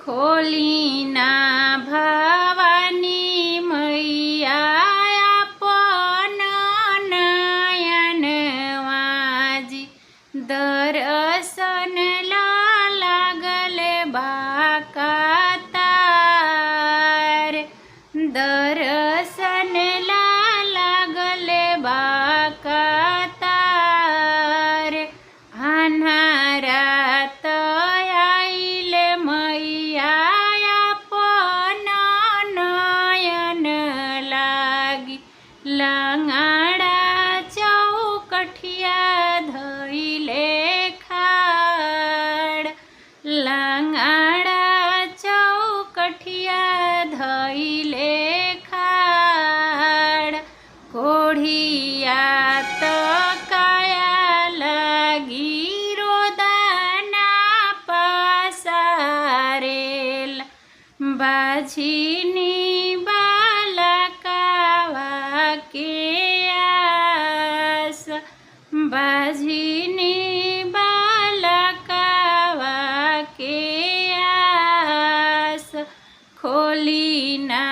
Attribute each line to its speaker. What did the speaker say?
Speaker 1: खोलीना भवानी मैया आपन नयन वाजी दर्शन ला लागल बाकातार दर्शन ला लागल बाकातार अन्हारात आइल मैया आपन नयन लागी लांगड़ा चौकठिया धइले खाड़ लांगड़ा चौकठिया धइले खाड़ कोढ़िया तो काया लगी रोदना पसारेल बाझिनी बालकावा के आस बाझिनी बालकावा के आस खोली ना